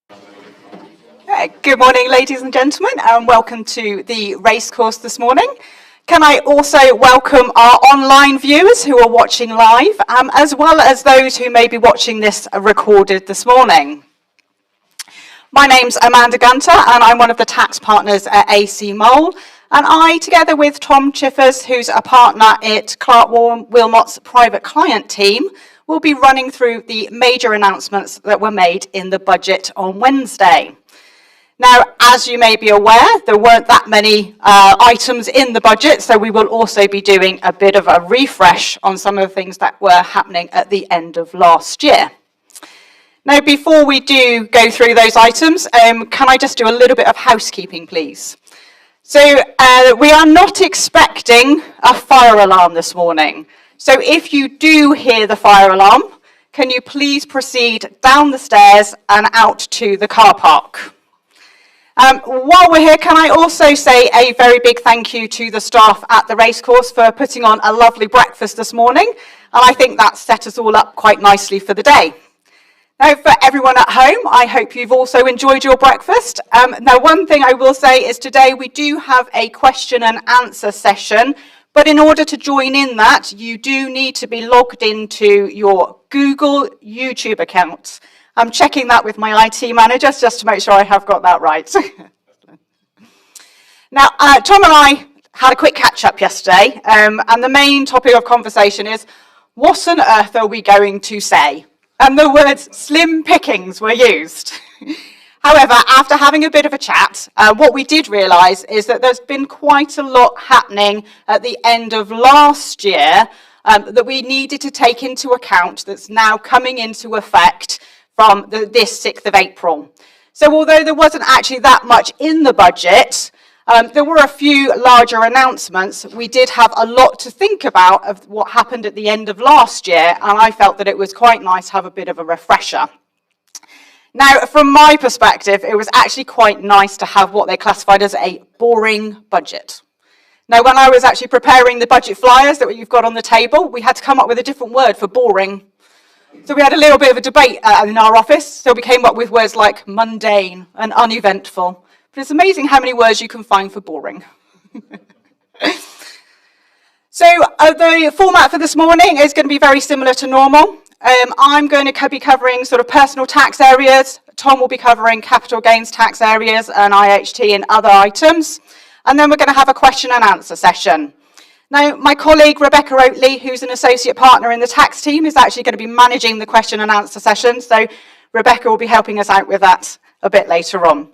Good morning, ladies and gentlemen, and welcome to the racecourse this morning. Can I also welcome our online viewers who are watching live, as well as those who may be watching this recorded this morning. My name's Amanda Gunter, and I'm one of the tax partners at AC Mole. And I, together with Tom Chiffers, who's a partner at Clarke Willmott's private client team, will be running through the major announcements that were made in the budget on Wednesday. Now, as you may be aware, there weren't that many items in the budget, so we will also be doing a bit of a refresh on some of the things that were happening at the end of last year. Now, before we do go through those items, can I just do a little bit of housekeeping, please? So we are not expecting a fire alarm this morning. So if you do hear the fire alarm, can you please proceed down the stairs and out to the car park? While we're here, can I also say a very big thank you to the staff at the racecourse for putting on a lovely breakfast this morning, and I think that set us all up quite nicely for the day. Now, for everyone at home, I hope you've also enjoyed your breakfast. Now, one thing I will say is today we do have a question and answer session, but in order to join in that, you do need to be logged into your Google YouTube account. I'm checking that with my IT manager just to make sure I have got that right. Now, Tom and I had a quick catch-up yesterday, and the main topic of conversation is, what on earth are we going to say? And the words slim pickings were used. However, after having a bit of a chat, what we did realise is that there's been quite a lot happening at the end of last year that we needed to take into account that's now coming into effect from this 6th of April. So although there wasn't actually that much in the budget, there were a few larger announcements. We did have a lot to think about of what happened at the end of last year, and I felt that it was quite nice to have a bit of a refresher. Now, from my perspective, it was actually quite nice to have what they classified as a boring budget. Now, when I was actually preparing the budget flyers that you've got on the table, we had to come up with a different word for boring. So we had a little bit of a debate in our office, so we came up with words like mundane and uneventful. But it's amazing how many words you can find for boring. So the format for this morning is going to be very similar to normal. I'm going to be covering sort of personal tax areas. Tom will be covering capital gains tax areas and IHT and other items. And then we're going to have a question and answer session. Now, my colleague, Rebecca Oatley, who's an associate partner in the tax team, is actually going to be managing the question and answer session. So Rebecca will be helping us out with that a bit later on.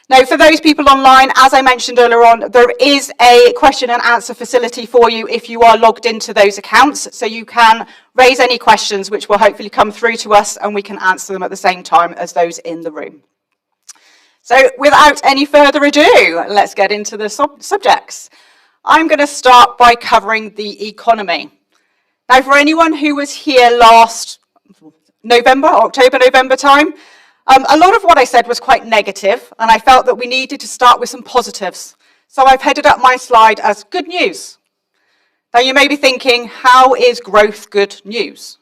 Now, for those people online, as I mentioned earlier on, there is a question and answer facility for you if you are logged into those accounts. So you can raise any questions which will hopefully come through to us and we can answer them at the same time as those in the room. So without any further ado, let's get into the subjects. I'm going to start by covering the economy. Now, for anyone who was here last October, November time, a lot of what I said was quite negative, and I felt that we needed to start with some positives. So I've headed up my slide as good news. Now, you may be thinking, how is growth good news?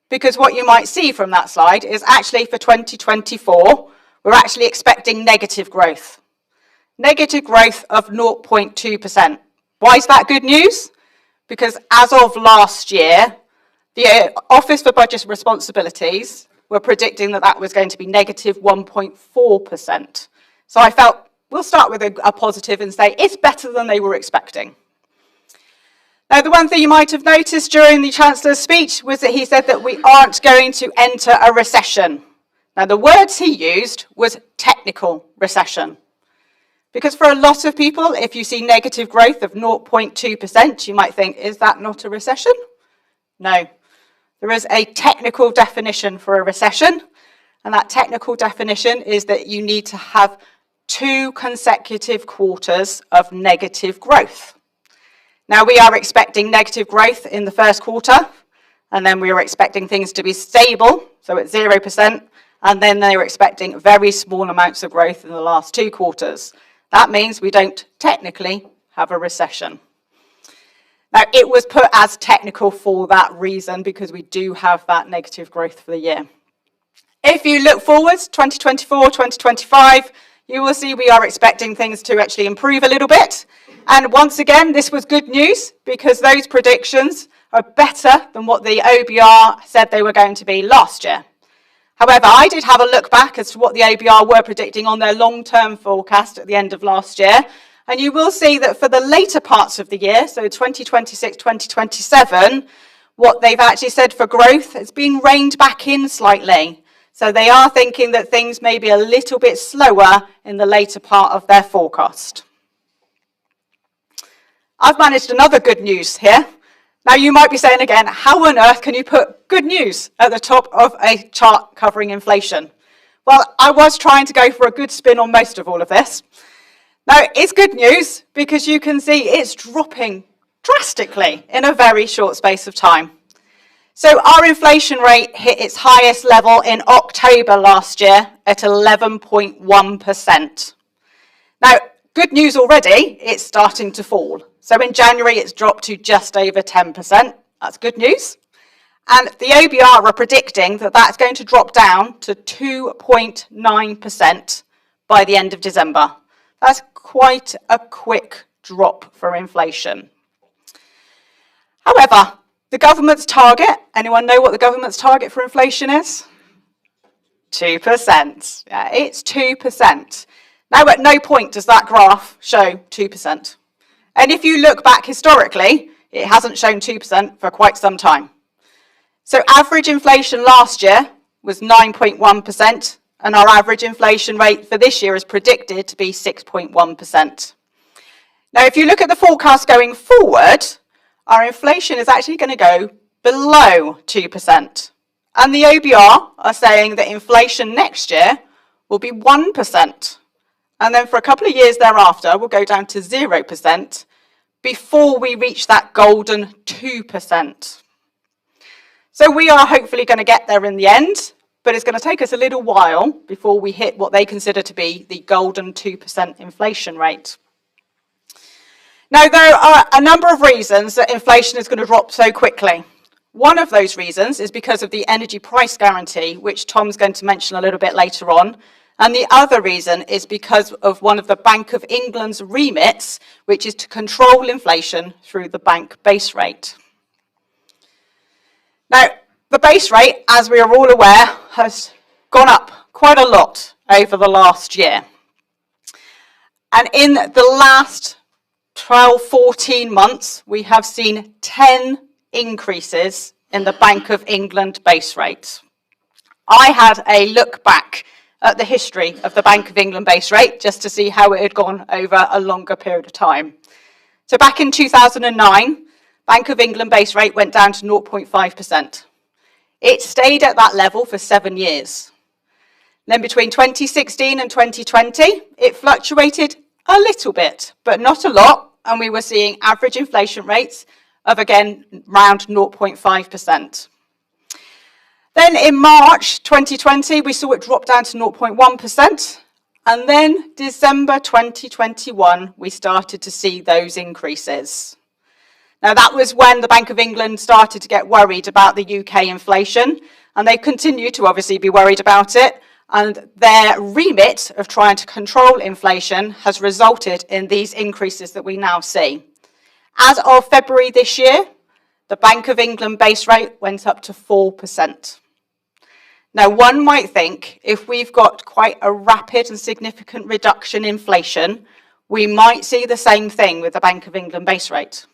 Because what you might see from that slide is actually for 2024, we're actually expecting negative growth. Negative growth of 0.2%. Why is that good news? Because as of last year, the Office for Budget Responsibilities were predicting that that was going to be negative 1.4%. So I felt we'll start with a positive and say it's better than they were expecting. Now, the one thing you might have noticed during the Chancellor's speech was that he said that we aren't going to enter a recession. Now, the words he used was technical recession. Because for a lot of people, if you see negative growth of 0.2%, you might think, is that not a recession? No. There is a technical definition for a recession, and that technical definition is that you need to have 2 consecutive quarters of negative growth. Now, we are expecting negative growth in the first quarter, and then we are expecting things to be stable, so at 0%, and then they were expecting very small amounts of growth in the last 2 quarters. That means we don't technically have a recession. Now, it was put as technical for that reason because we do have that negative growth for the year. If you look forwards, 2024, 2025, you will see we are expecting things to actually improve a little bit. And once again, this was good news because those predictions are better than what the OBR said they were going to be last year. However, I did have a look back as to what the OBR were predicting on their long-term forecast at the end of last year. And you will see that for the later parts of the year, so 2026, 2027, what they've actually said for growth has been reined back in slightly. So they are thinking that things may be a little bit slower in the later part of their forecast. I've managed another good news here. Now you might be saying again, how on earth can you put good news at the top of a chart covering inflation? Well, I was trying to go for a good spin on most of all of this. Now, it's good news because you can see it's dropping drastically in a very short space of time. So our inflation rate hit its highest level in October last year at 11.1%. Now, good news already, it's starting to fall. So in January, it's dropped to just over 10%. That's good news. And the OBR are predicting that that's going to drop down to 2.9% by the end of December. That's quite a quick drop for inflation. However, the government's target, anyone know what the government's target for inflation is? 2%. Yeah, it's 2%. Now, at no point does that graph show 2%. And if you look back historically, it hasn't shown 2% for quite some time. So average inflation last year was 9.1%, and our average inflation rate for this year is predicted to be 6.1%. Now, if you look at the forecast going forward, our inflation is actually going to go below 2%. And the OBR are saying that inflation next year will be 1%. And then for a couple of years thereafter, we'll go down to 0% before we reach that golden 2%. So we are hopefully going to get there in the end, but it's going to take us a little while before we hit what they consider to be the golden 2% inflation rate. Now, there are a number of reasons that inflation is going to drop so quickly. One of those reasons is because of the energy price guarantee, which Tom's going to mention a little bit later on. And the other reason is because of one of the Bank of England's remits, which is to control inflation through the bank base rate. Now, the base rate, as we are all aware, has gone up quite a lot over the last year. And in the last 12, 14 months, we have seen 10 increases in the Bank of England base rate. I had a look back at the history of the Bank of England base rate just to see how it had gone over a longer period of time. So back in 2009, Bank of England base rate went down to 0.5%. It stayed at that level for 7 years. Then between 2016 and 2020, it fluctuated a little bit, but not a lot, and we were seeing average inflation rates of, again, around 0.5%. Then in March 2020, we saw it drop down to 0.1%, and then December 2021, we started to see those increases. Now, that was when the Bank of England started to get worried about the UK inflation, and they continue to obviously be worried about it, and their remit of trying to control inflation has resulted in these increases that we now see. As of February this year, the Bank of England base rate went up to 4%. Now, one might think if we've got quite a rapid and significant reduction in inflation, we might see the same thing with the Bank of England base rate.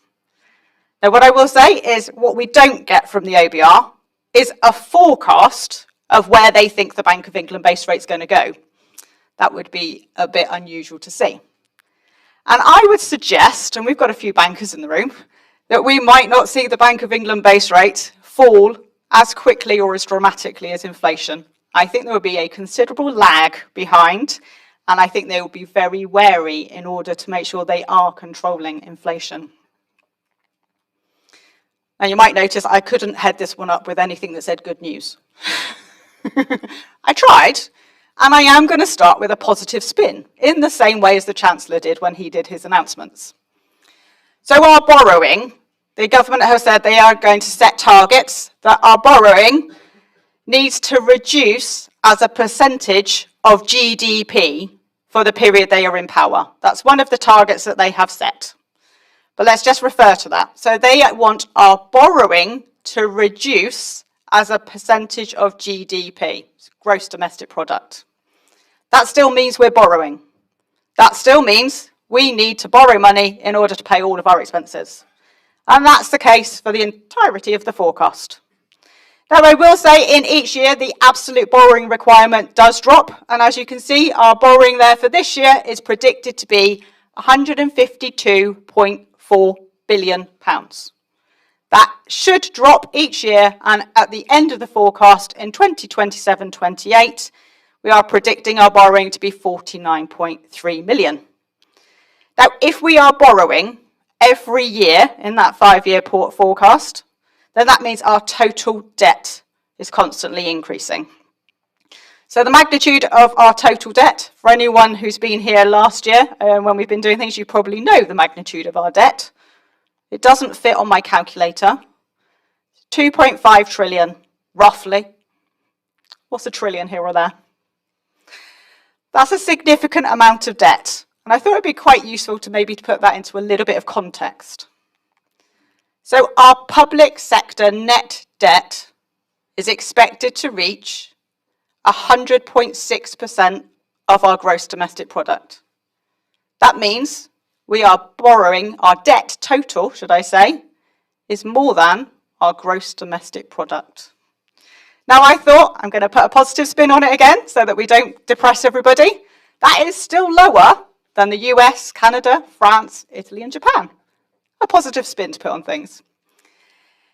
Now, what I will say is what we don't get from the OBR is a forecast of where they think the Bank of England base rate is going to go. That would be a bit unusual to see. And I would suggest, and we've got a few bankers in the room, that we might not see the Bank of England base rate fall as quickly or as dramatically as inflation. I think there will be a considerable lag behind, and I think they will be very wary in order to make sure they are controlling inflation. Now, you might notice I couldn't head this one up with anything that said good news. I tried, and I am going to start with a positive spin, in the same way as the Chancellor did when he did his announcements. So our borrowing, the government has said they are going to set targets that our borrowing needs to reduce as a percentage of GDP for the period they are in power. That's one of the targets that they have set. But let's just refer to that. So they want our borrowing to reduce as a percentage of GDP, gross domestic product. That still means we're borrowing. That still means we need to borrow money in order to pay all of our expenses. And that's the case for the entirety of the forecast. Now, I will say in each year, the absolute borrowing requirement does drop. And as you can see, our borrowing there for this year is predicted to be £152.4 billion. That should drop each year. And at the end of the forecast in 2027-28, we are predicting our borrowing to be 49.3 million. Now, if we are borrowing every year in that 5-year forecast, then that means our total debt is constantly increasing. So the magnitude of our total debt, for anyone who's been here last year when we've been doing things, you probably know the magnitude of our debt. It doesn't fit on my calculator. 2.5 trillion, roughly. What's a trillion here or there? That's a significant amount of debt. And I thought it'd be quite useful to maybe put that into a little bit of context. So our public sector net debt is expected to reach 100.6% of our gross domestic product. That means we are borrowing, our debt total, should I say, is more than our gross domestic product. Now I thought I'm going to put a positive spin on it again so that we don't depress everybody. That is still lower than the US, Canada, France, Italy and Japan. A positive spin to put on things.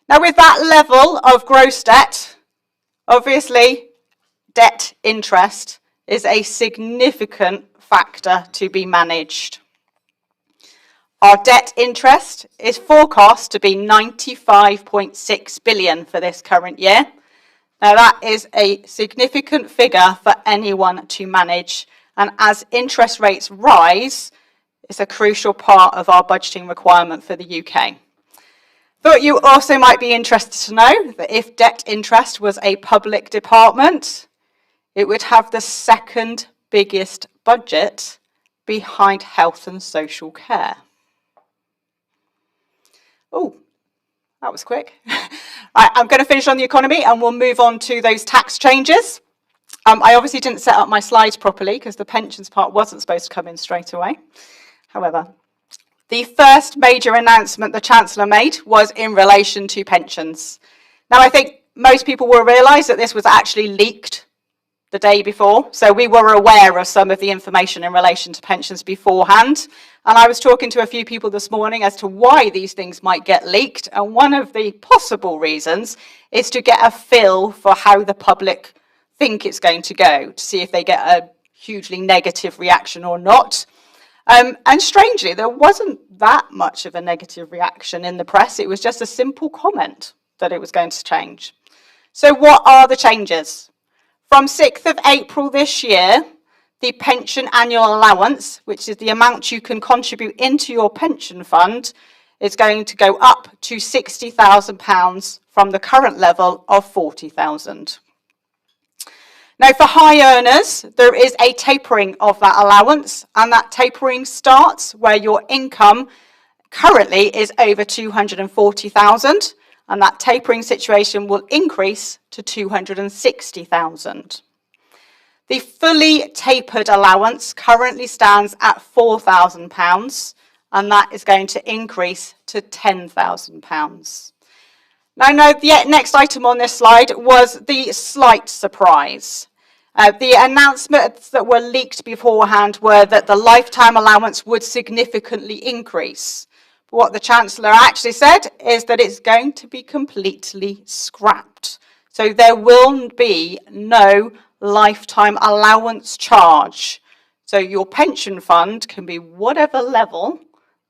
Now with that level of gross debt, obviously debt interest is a significant factor to be managed. Our debt interest is forecast to be 95.6 billion for this current year. Now that is a significant figure for anyone to manage, and as interest rates rise, it's a crucial part of our budgeting requirement for the UK. Thought you also might be interested to know that if debt interest was a public department, it would have the second biggest budget behind health and social care. Oh, that was quick. Right, I'm going to finish on the economy and we'll move on to those tax changes. I obviously didn't set up my slides properly because the pensions part wasn't supposed to come in straight away. However, the first major announcement the Chancellor made was in relation to pensions. Now, I think most people will realise that this was actually leaked the day before, so we were aware of some of the information in relation to pensions beforehand. And I was talking to a few people this morning as to why these things might get leaked, and one of the possible reasons is to get a feel for how the public think it's going to go, to see if they get a hugely negative reaction or not. And strangely, there wasn't that much of a negative reaction in the press. It was just a simple comment that it was going to change. So what are the changes? From 6th of April this year, the pension annual allowance, which is the amount you can contribute into your pension fund, is going to go up to £60,000 from the current level of £40,000. Now, for high earners, there is a tapering of that allowance, and that tapering starts where your income currently is over £240,000, and that tapering situation will increase to £260,000. The fully tapered allowance currently stands at £4,000, and that is going to increase to £10,000. Now, the next item on this slide was the slight surprise. The announcements that were leaked beforehand were that the lifetime allowance would significantly increase. But what the Chancellor actually said is that it's going to be completely scrapped. So there will be no lifetime allowance charge. So your pension fund can be whatever level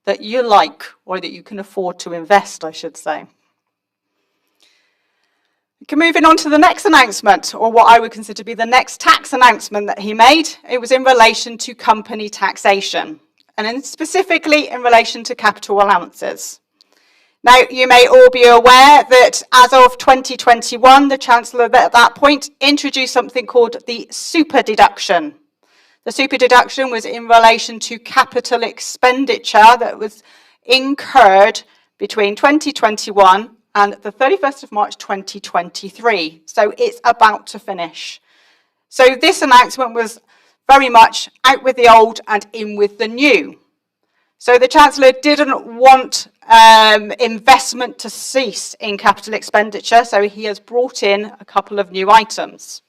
that you like, or that you can afford to invest, I should say. Moving on to the next announcement, or what I would consider to be the next tax announcement that he made. It was in relation to company taxation, and specifically in relation to capital allowances. Now, you may all be aware that as of 2021, the Chancellor at that point introduced something called the super deduction. The super deduction was in relation to capital expenditure that was incurred between 2021 and the 31st of March 2023. So it's about to finish. So this announcement was very much out with the old and in with the new. So the Chancellor didn't want investment to cease in capital expenditure, so he has brought in a couple of new items.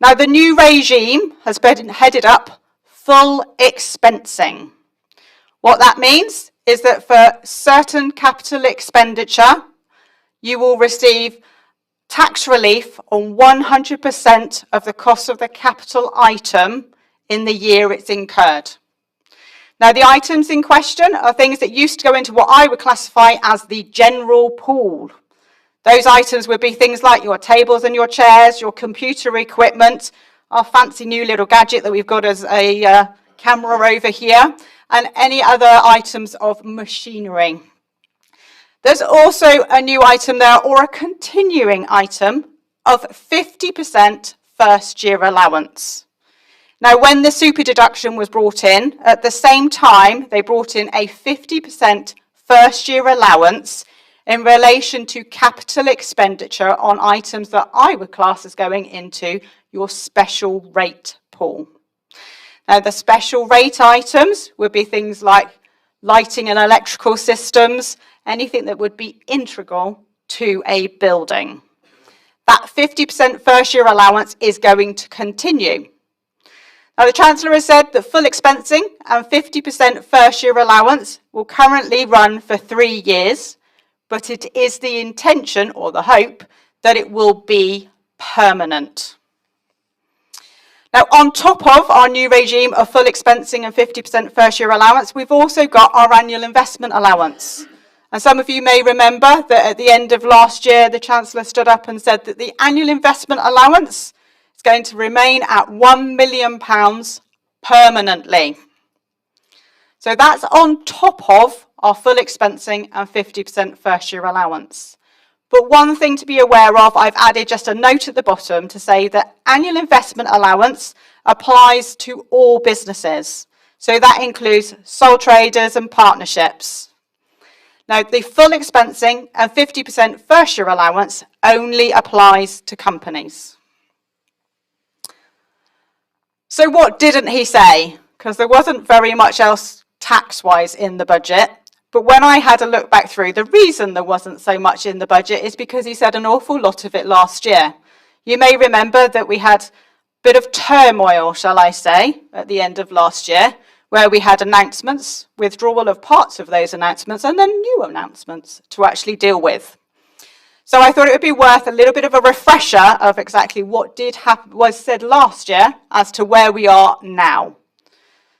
Now, the new regime has been headed up full expensing. What that means is that for certain capital expenditure, you will receive tax relief on 100% of the cost of the capital item in the year it's incurred. Now, the items in question are things that used to go into what I would classify as the general pool. Those items would be things like your tables and your chairs, your computer equipment, our fancy new little gadget that we've got as a camera over here, and any other items of machinery. There's also a new item there, or a continuing item, of 50% first year allowance. Now, when the super deduction was brought in, at the same time, they brought in a 50% first year allowance in relation to capital expenditure on items that I would class as going into your special rate pool. Now, the special rate items would be things like lighting and electrical systems, anything that would be integral to a building. That 50% first year allowance is going to continue. Now, the Chancellor has said that full expensing and 50% first year allowance will currently run for 3 years, but it is the intention or the hope that it will be permanent. Now, on top of our new regime of full expensing and 50% first year allowance, we've also got our annual investment allowance. And some of you may remember that at the end of last year, the Chancellor stood up and said that the annual investment allowance is going to remain at £1 million permanently. So that's on top of our full expensing and 50% first year allowance. But one thing to be aware of, I've added just a note at the bottom to say that annual investment allowance applies to all businesses. So that includes sole traders and partnerships. Now, the full expensing and 50% first year allowance only applies to companies. So what didn't he say? Because there wasn't very much else tax-wise in the budget. But when I had a look back through, the reason there wasn't so much in the budget is because he said an awful lot of it last year. You may remember that we had a bit of turmoil, shall I say, at the end of last year, where we had announcements, withdrawal of parts of those announcements, and then new announcements to actually deal with. So I thought it would be worth a little bit of a refresher of exactly what was said last year as to where we are now.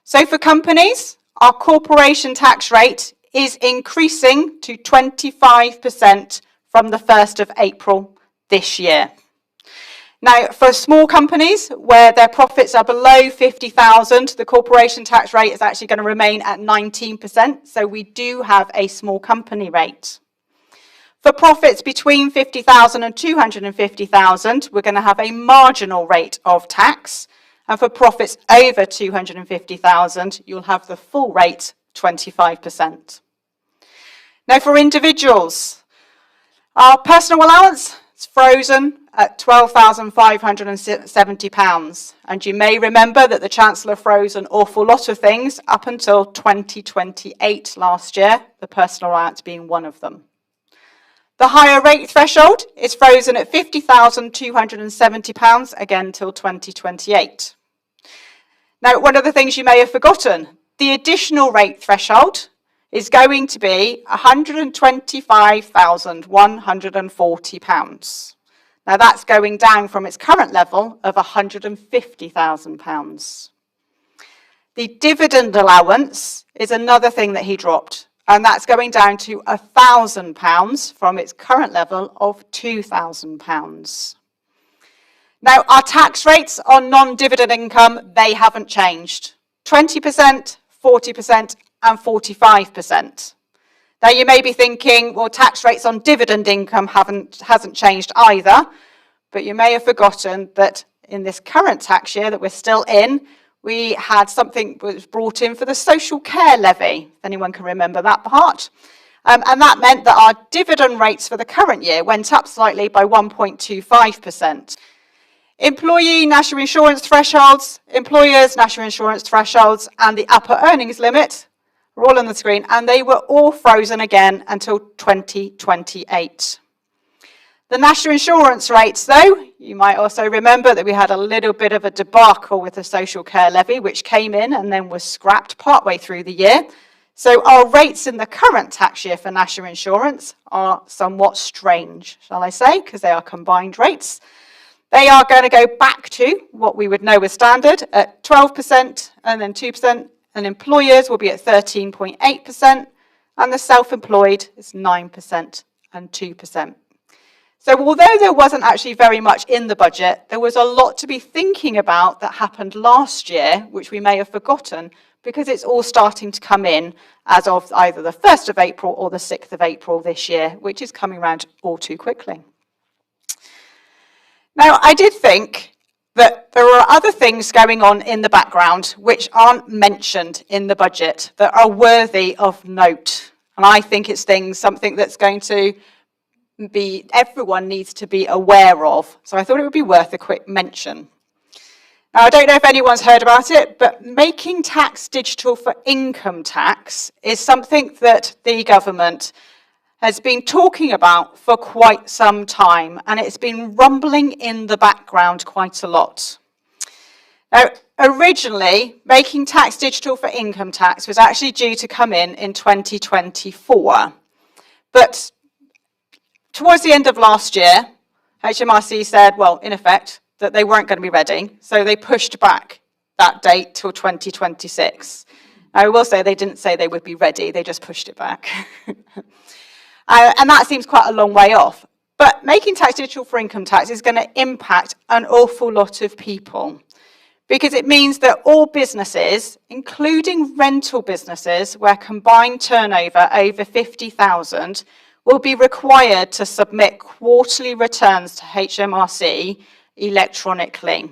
So for companies, our corporation tax rate is increasing to 25% from the 1st of April this year. Now, for small companies where their profits are below 50,000, the corporation tax rate is actually going to remain at 19%, so we do have a small company rate. For profits between 50,000 and 250,000, we're going to have a marginal rate of tax, and for profits over 250,000, you'll have the full rate, 25%. Now, for individuals, our personal allowance is frozen at £12,570. And you may remember that the Chancellor froze an awful lot of things up until 2028 last year, the personal allowance being one of them. The higher rate threshold is frozen at £50,270, again till 2028. Now, one of the things you may have forgotten, the additional rate threshold is going to be £125,140. Now, that's going down from its current level of £150,000. The dividend allowance is another thing that he dropped, and that's going down to £1,000 from its current level of £2,000. Now, our tax rates on non-dividend income, they haven't changed. 20%, 40%, and 45%. Now you may be thinking, well, tax rates on dividend income hasn't changed either, but you may have forgotten that in this current tax year that we're still in, we had something that was brought in for the social care levy, if anyone can remember that part. And that meant that our dividend rates for the current year went up slightly by 1.25%. Employee national insurance thresholds, employers' national insurance thresholds, and the upper earnings limit are all on the screen, and they were all frozen again until 2028. The national insurance rates, though, you might also remember that we had a little bit of a debacle with the social care levy, which came in and then was scrapped partway through the year. So our rates in the current tax year for national insurance are somewhat strange, shall I say, because they are combined rates. They are going to go back to what we would know as standard at 12% and then 2%, and employers will be at 13.8%, and the self-employed is 9% and 2%. So although there wasn't actually very much in the budget, there was a lot to be thinking about that happened last year, which we may have forgotten, because it's all starting to come in as of either the 1st of April or the 6th of April this year, which is coming around all too quickly. Now, I did think that there are other things going on in the background which aren't mentioned in the budget that are worthy of note. And I think it's something that's going to be, everyone needs to be aware of. So I thought it would be worth a quick mention. Now, I don't know if anyone's heard about it, but making tax digital for income tax is something that the government has been talking about for quite some time, and it's been rumbling in the background quite a lot. Now, originally, making tax digital for income tax was actually due to come in 2024. But towards the end of last year, HMRC said, well, in effect, that they weren't going to be ready, so they pushed back that date till 2026. Now, I will say they didn't say they would be ready, they just pushed it back. And that seems quite a long way off. But making tax digital for income tax is going to impact an awful lot of people, because it means that all businesses, including rental businesses where combined turnover over 50,000, will be required to submit quarterly returns to HMRC electronically.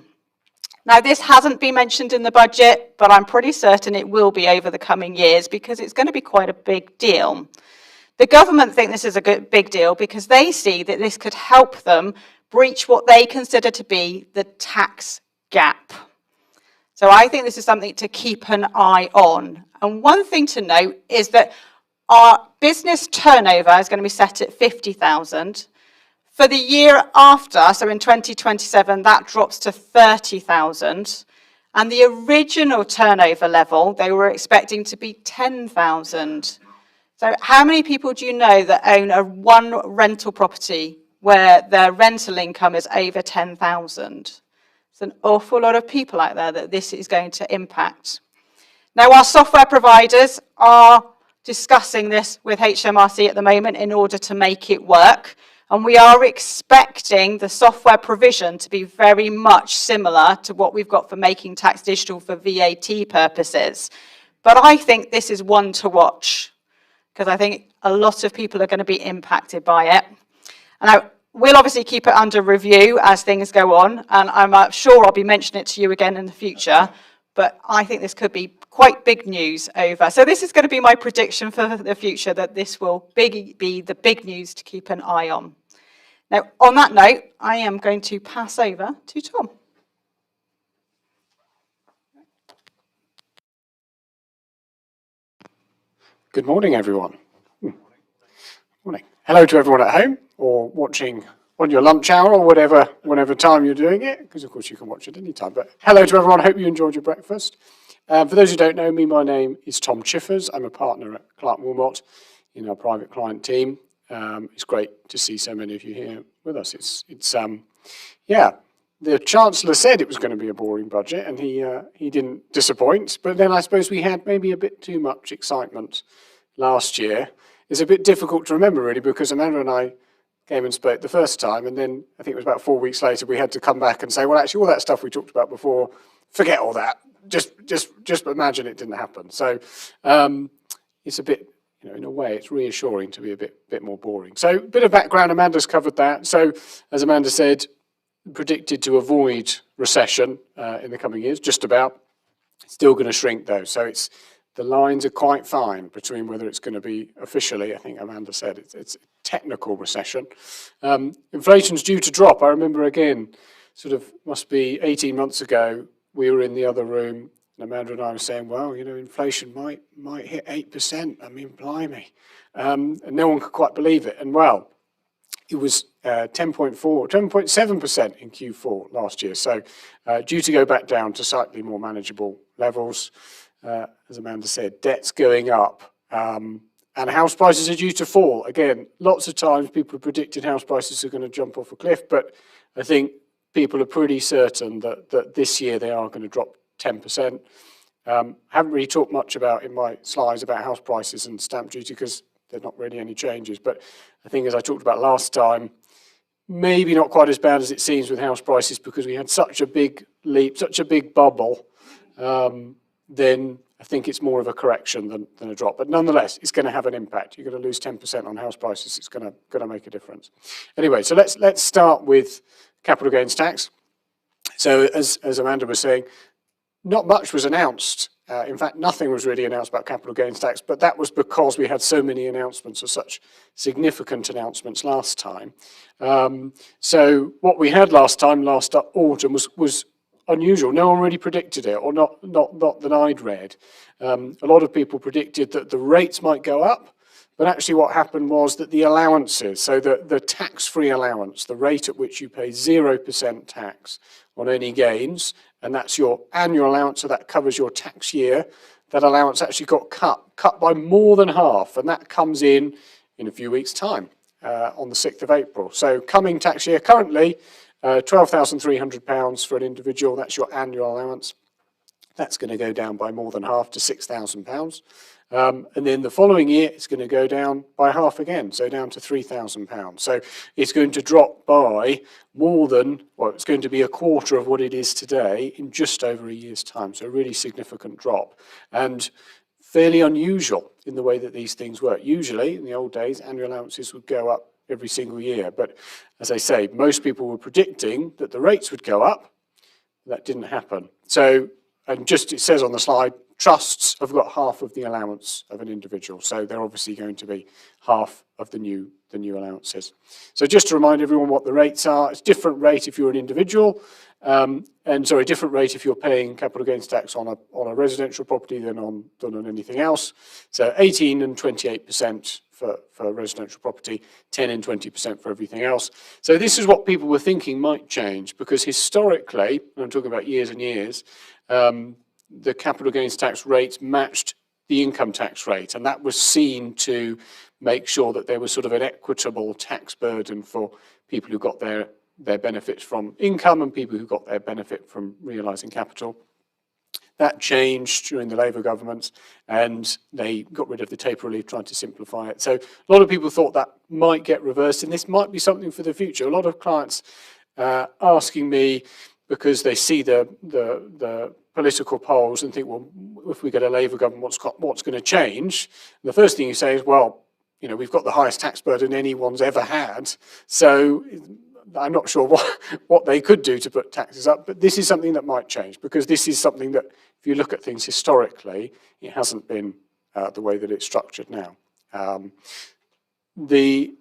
Now, this hasn't been mentioned in the budget, but I'm pretty certain it will be over the coming years because it's going to be quite a big deal. The government think this is a big deal because they see that this could help them breach what they consider to be the tax gap. So I think this is something to keep an eye on. And one thing to note is that our business turnover is going to be set at 50,000. For the year after, so in 2027, that drops to 30,000. And the original turnover level, they were expecting to be 10,000. So how many people do you know that own one rental property where their rental income is over 10,000? It's an awful lot of people out there that this is going to impact. Now, our software providers are discussing this with HMRC at the moment in order to make it work. And we are expecting the software provision to be very much similar to what we've got for making tax digital for VAT purposes. But I think this is one to watch, because I think a lot of people are going to be impacted by it. And we'll obviously keep it under review as things go on, and I'm sure I'll be mentioning it to you again in the future, but I think this could be quite big news over. So this is going to be my prediction for the future, that this will be the big news to keep an eye on. Now, on that note, I am going to pass over to Tom. Good morning, everyone. Morning. Hello to everyone at home or watching on your lunch hour or whatever time you're doing it, because of course you can watch it any time. But hello to everyone. Hope you enjoyed your breakfast. For those who don't know me, my name is Tom Chiffers. I'm a partner at Clarke Willmott in our private client team. It's great to see so many of you here with us. Yeah. The Chancellor said it was going to be a boring budget, and he didn't disappoint. But then I suppose we had maybe a bit too much excitement last year. It's a bit difficult to remember, really, because Amanda and I came and spoke the first time, and then I think it was about 4 weeks later we had to come back and say, well, actually, all that stuff we talked about before, forget all that. Just imagine it didn't happen. So it's a bit in a way, it's reassuring to be a bit more boring. So, a bit of background. Amanda's covered that. So, as Amanda said, predicted to avoid recession in the coming years, just about. Still going to shrink though. So the lines are quite fine between whether it's going to be officially, I think Amanda said, it's a technical recession. Inflation's due to drop. I remember again, sort of must be 18 months ago, we were in the other room and Amanda and I were saying, well, inflation might hit 8%. I mean, blimey. And no one could quite believe it. And well, it was 10.7% in Q4 last year. So due to go back down to slightly more manageable levels. As Amanda said, debt's going up and house prices are due to fall. Again, lots of times people have predicted house prices are going to jump off a cliff, but I think people are pretty certain that this year they are going to drop 10%. Haven't really talked much about in my slides about house prices and stamp duty because there's not really any changes, but I think as I talked about last time, maybe not quite as bad as it seems with house prices because we had such a big leap, such a big bubble, then I think it's more of a correction than a drop. But nonetheless, it's going to have an impact. You're going to lose 10% on house prices. It's going to make a difference. Anyway, so let's start with capital gains tax. So as Amanda was saying, not much was announced. In fact, nothing was really announced about capital gains tax, but that was because we had so many announcements, or such significant announcements last time. So what we had last autumn was unusual. No one really predicted it, or not that I'd read. A lot of people predicted that the rates might go up, but actually what happened was that the allowances, so the tax-free allowance, the rate at which you pay 0% tax on any gains, and that's your annual allowance, so that covers your tax year, that allowance actually got cut by more than half, and that comes in a few weeks' time, on the 6th of April. So coming tax year, currently, £12,300 for an individual, that's your annual allowance. That's going to go down by more than half to £6,000. And then the following year, it's going to go down by half again, so down to £3,000. So it's going to drop by more than, well, it's going to be a quarter of what it is today in just over a year's time. So a really significant drop and fairly unusual in the way that these things work. Usually, in the old days, annual allowances would go up every single year. But as I say, most people were predicting that the rates would go up. That didn't happen. So, and just it says on the slide, trusts have got half of the allowance of an individual, so they're obviously going to be half of the new allowances. So just to remind everyone what the rates are, it's different rate if you're an individual, different rate if you're paying capital gains tax on a residential property than on anything else. So 18 and 28% for residential property, 10 and 20% for everything else. So this is what people were thinking might change, because historically, and I'm talking about years and years, the capital gains tax rates matched the income tax rate, and that was seen to make sure that there was sort of an equitable tax burden for people who got their benefits from income and people who got their benefit from realising capital. That changed during the Labour government, and they got rid of the taper relief, trying to simplify it. So a lot of people thought that might get reversed, and this might be something for the future. A lot of clients asking me, because they see the political polls and think, well, if we get a Labour government, what's going to change? And the first thing you say is, well, we've got the highest tax burden anyone's ever had, so I'm not sure what they could do to put taxes up, but this is something that might change, because this is something that, if you look at things historically, it hasn't been the way that it's structured now. The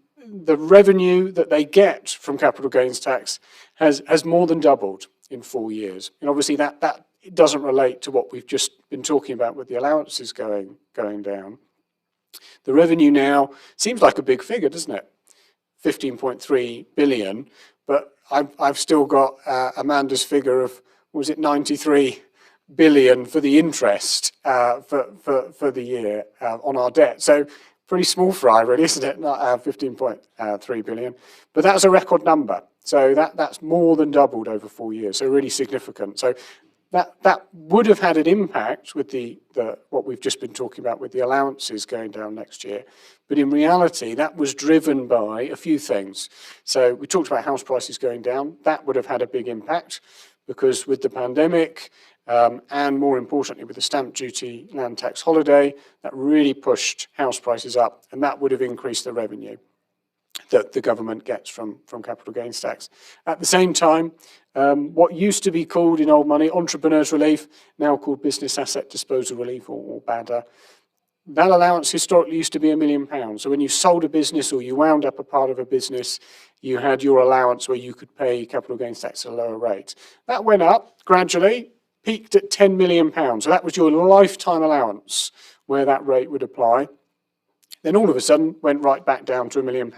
revenue that they get from capital gains tax has more than doubled in 4 years. And obviously that it doesn't relate to what we've just been talking about with the allowances going down. The revenue now seems like a big figure, doesn't it? 15.3 billion, but I've still got Amanda's figure of, was it 93 billion for the interest for the year on our debt. So pretty small fry, really, isn't it? Not 15.3 billion, but that's a record number. So that's more than doubled over 4 years. So really significant. So that would have had an impact with the what we've just been talking about with the allowances going down next year. But in reality, that was driven by a few things. So we talked about house prices going down. That would have had a big impact, because with the pandemic, and more importantly with the stamp duty land tax holiday, that really pushed house prices up, and that would have increased the revenue that the government gets from capital gains tax. At the same time, what used to be called in old money entrepreneurs relief, now called business asset disposal relief or BADA, that allowance historically used to be £1 million. So when you sold a business or you wound up a part of a business, you had your allowance where you could pay capital gains tax at a lower rate. That went up gradually, peaked at £10 million. So that was your lifetime allowance where that rate would apply. Then all of a sudden went right back down to £1 million.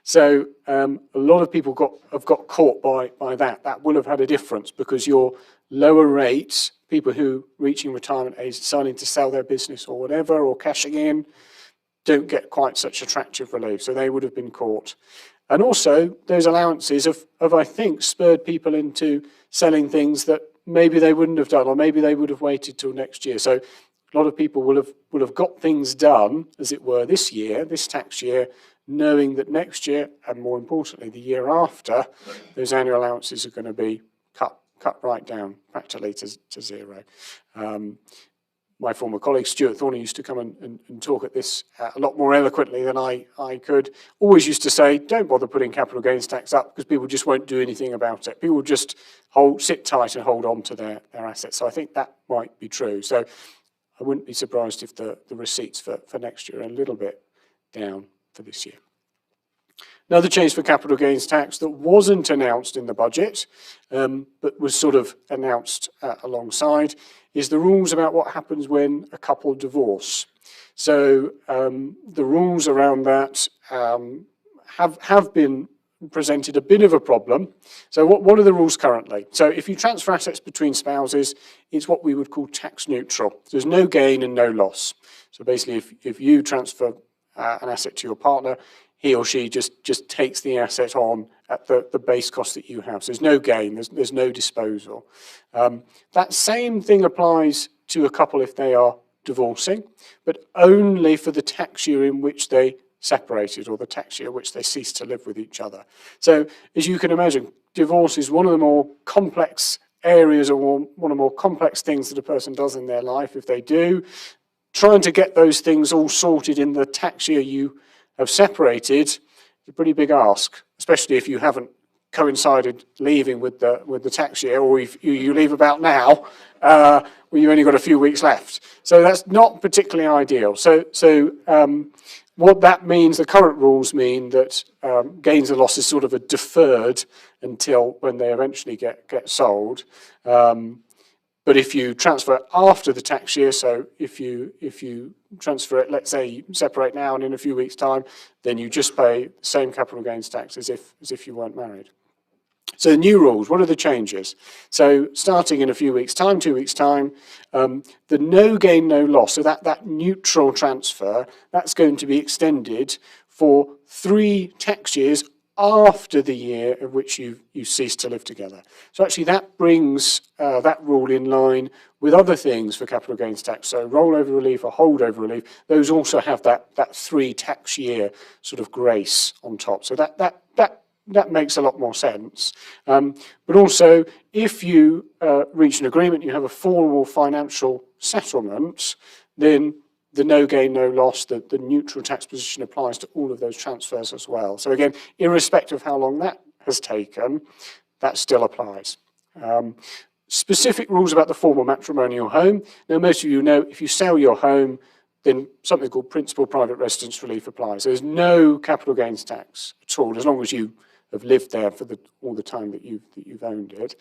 So a lot of people have got caught by that. That will have had a difference because your lower rates, people who reaching retirement age deciding to sell their business or whatever or cashing in, don't get quite such attractive relief. So they would have been caught. And also those allowances have I think spurred people into selling things that maybe they wouldn't have done, or maybe they would have waited till next year. So a lot of people will have got things done, as it were, this year, this tax year, knowing that next year, and more importantly, the year after, those annual allowances are going to be cut right down, practically to zero. My former colleague Stuart Thorney used to come and talk at this a lot more eloquently than I could. Always used to say, don't bother putting capital gains tax up because people just won't do anything about it. People will just sit tight and hold on to their assets. So I think that might be true. So I wouldn't be surprised if the receipts for next year are a little bit down for this year. Another change for capital gains tax that wasn't announced in the budget, but was sort of announced alongside, is the rules about what happens when a couple divorce. So the rules around that have been presented a bit of a problem. So what are the rules currently? So if you transfer assets between spouses, it's what we would call tax neutral. There's no gain and no loss. So basically, if you transfer an asset to your partner, he or she just takes the asset on at the base cost that you have. So there's no gain, there's no disposal. That same thing applies to a couple if they are divorcing, but only for the tax year in which they separated or the tax year which they ceased to live with each other. So as you can imagine, divorce is one of the more complex areas or one of the more complex things that a person does in their life. If they do, trying to get those things all sorted in the tax year you have separated is a pretty big ask, especially if you haven't coincided leaving with the tax year, or if you leave about now, where you've only got a few weeks left. So that's not particularly ideal. So what that means, the current rules mean that gains and losses sort of are deferred until when they eventually get sold. But if you transfer after the tax year, so if you transfer it, let's say you separate now and in a few weeks' time, then you just pay the same capital gains tax as if you weren't married. So the new rules, what are the changes? So starting in a few weeks' time, 2 weeks' time, the no gain, no loss, so that neutral transfer, that's going to be extended for 3 tax years after the year of which you cease to live together. So actually that brings that rule in line with other things for capital gains tax. So rollover relief or holdover relief, those also have that 3 tax year sort of grace on top. So that makes a lot more sense. But also, if you reach an agreement, you have a formal financial settlement, then the no gain, no loss, the neutral tax position applies to all of those transfers as well. So again, irrespective of how long that has taken, that still applies. Specific rules about the formal matrimonial home. Now, most of you know, if you sell your home, then something called principal private residence relief applies. There's no capital gains tax at all, as long as you have lived there for all the time that you've owned it.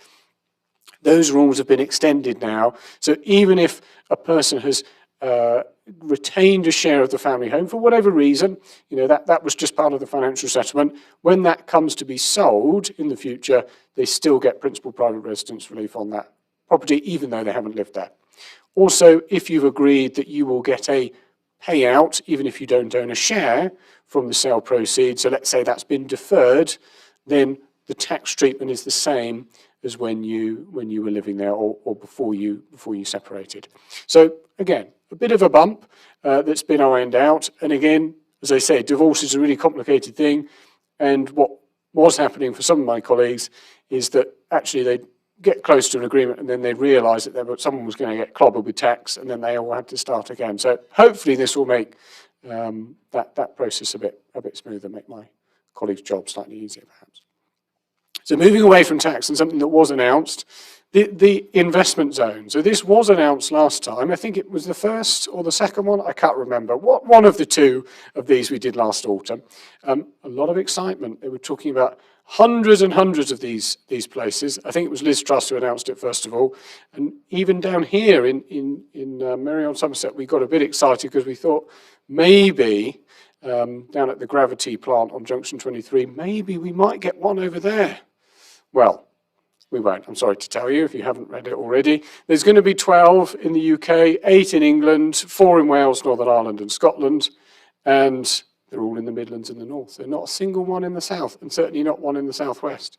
Those rules have been extended now. So even if a person has retained a share of the family home for whatever reason, that was just part of the financial settlement, when that comes to be sold in the future, they still get principal private residence relief on that property, even though they haven't lived there. Also, if you've agreed that you will get a payout, even if you don't own a share from the sale proceeds, so let's say that's been deferred, then the tax treatment is the same as when you were living there or before you separated. So again, a bit of a bump that's been ironed out. And again, as I say, divorce is a really complicated thing. And what was happening for some of my colleagues is that actually get close to an agreement, and then they'd realise that someone was going to get clobbered with tax, and then they all had to start again. So hopefully this will make that process a bit smoother, make my colleagues' job slightly easier, perhaps. So moving away from tax and something that was announced, the investment zone. So this was announced last time. I think it was the first or the second one. I can't remember. One of the two of these we did last autumn. A lot of excitement. They were talking about hundreds and hundreds of these places. I think it was Liz Truss who announced it first of all. And even down here in Merrion-Somerset, we got a bit excited because we thought maybe down at the Gravity plant on Junction 23, maybe we might get one over there. Well, we won't, I'm sorry to tell you if you haven't read it already. There's going to be 12 in the UK, 8 in England, 4 in Wales, Northern Ireland and Scotland, and they're all in the Midlands and the North. There's not a single one in the South, and certainly not one in the Southwest.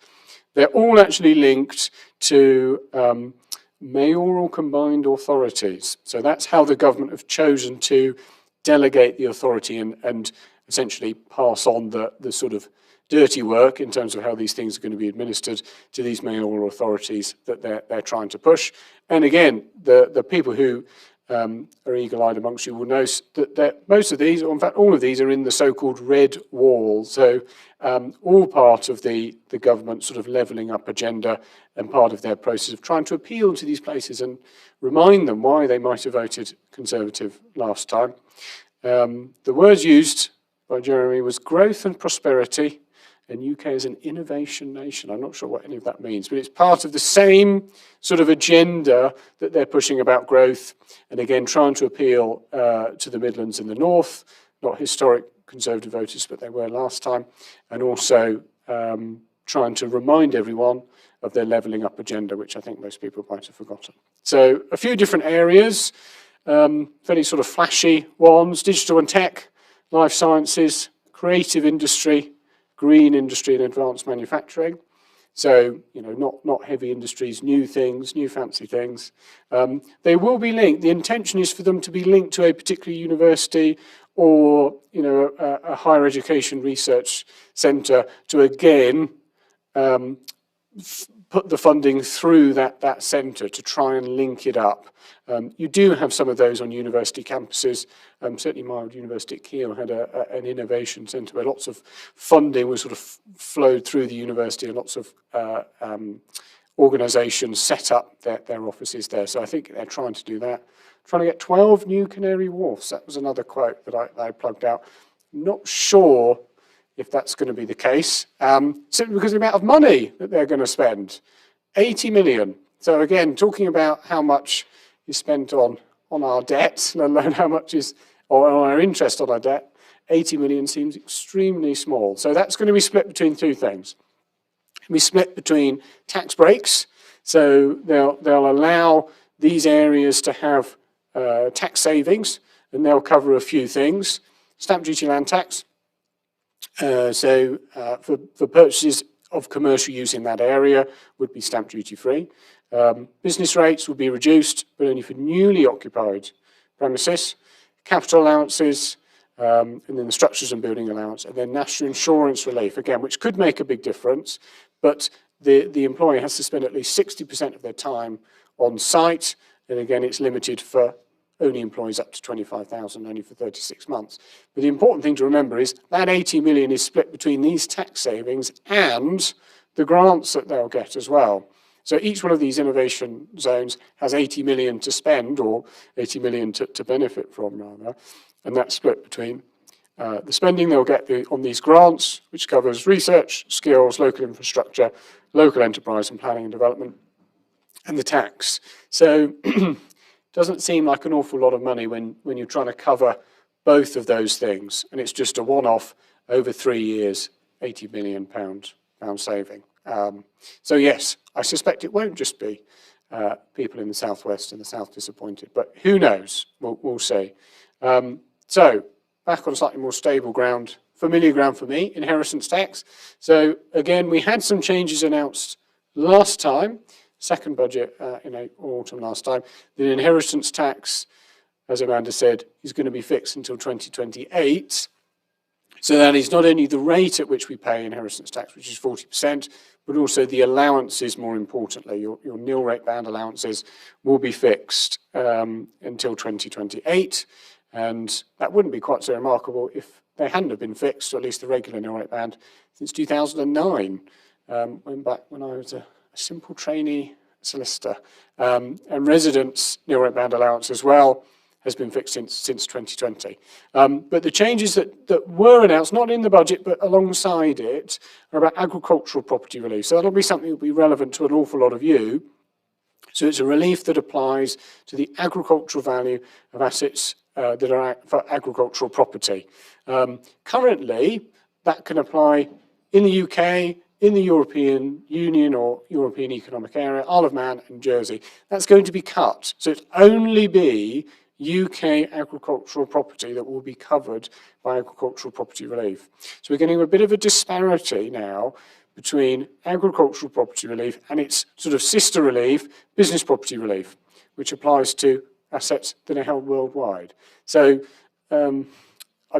They're all actually linked to mayoral combined authorities. So that's how the government have chosen to delegate the authority and essentially pass on the sort of dirty work in terms of how these things are going to be administered to these mayoral authorities that they're trying to push. And again, the people who are eagle-eyed amongst you will know that most of these, or in fact all of these, are in the so-called red wall. So all part of the government sort of levelling up agenda and part of their process of trying to appeal to these places and remind them why they might have voted Conservative last time. The words used by Jeremy was growth and prosperity, and UK is an innovation nation. I'm not sure what any of that means, but it's part of the same sort of agenda that they're pushing about growth, and again trying to appeal to the Midlands and the North, not historic Conservative voters, but they were last time, and also trying to remind everyone of their levelling up agenda, which I think most people might have forgotten. So a few different areas, fairly sort of flashy ones: digital and tech, life sciences, creative industry, green industry and advanced manufacturing. So, you know, not heavy industries, new things, new fancy things. They will be linked. The intention is for them to be linked to a particular university or, you know, a higher education research centre to again put the funding through that centre to try and link it up. You do have some of those on university campuses. Certainly my old university at Keele had an innovation centre where lots of funding was sort of flowed through the university, and lots of organisations set up their offices there. So I think they're trying to do that. Trying to get 12 new Canary Wharfs. That was another quote that I plugged out. Not sure if that's going to be the case, simply because of the amount of money that they're going to spend. 80 million. So again, talking about how much is spent on our debt, let alone how much is, or on our interest on our debt, 80 million seems extremely small. So that's going to be split between two things. It'll be split between tax breaks, so they'll allow these areas to have tax savings, and they'll cover a few things. Stamp duty land tax, so for purchases of commercial use in that area would be stamp duty free. Business rates will be reduced, but only for newly occupied premises. Capital allowances, and then the structures and building allowance, and then national insurance relief, again, which could make a big difference, but the employer has to spend at least 60% of their time on site, and again, it's limited for only employees up to 25,000, only for 36 months. But the important thing to remember is that 80 million is split between these tax savings and the grants that they'll get as well. So each one of these innovation zones has 80 million to spend, or 80 million to benefit from, rather. And that's split between the spending they'll get on these grants, which covers research, skills, local infrastructure, local enterprise and planning and development, and the tax. So doesn't seem like an awful lot of money when you're trying to cover both of those things. And it's just a one-off over 3 years, £80 million saving. So yes, I suspect it won't just be people in the Southwest and the South disappointed, but who knows? We'll see. So back on slightly more stable ground, familiar ground for me, inheritance tax. So again, we had some changes announced last time, second budget in autumn last time. The inheritance tax, as Amanda said, is going to be fixed until 2028. So that is not only the rate at which we pay inheritance tax, which is 40%, but also the allowances, more importantly. Your nil rate band allowances will be fixed until 2028, and that wouldn't be quite so remarkable if they hadn't have been fixed, or at least the regular nil rate band, since 2009, back when I was a simple trainee solicitor. And residents' nil rate band allowance as well has been fixed since 2020. But the changes that were announced, not in the budget, but alongside it, are about agricultural property relief. So that'll be something that will be relevant to an awful lot of you. So it's a relief that applies to the agricultural value of assets that are for agricultural property. Currently, that can apply in the UK, in the European Union or European Economic Area, Isle of Man and Jersey. That's going to be cut. So it's only be UK agricultural property that will be covered by agricultural property relief. So we're getting a bit of a disparity now between agricultural property relief and its sort of sister relief, business property relief, which applies to assets that are held worldwide. So I'm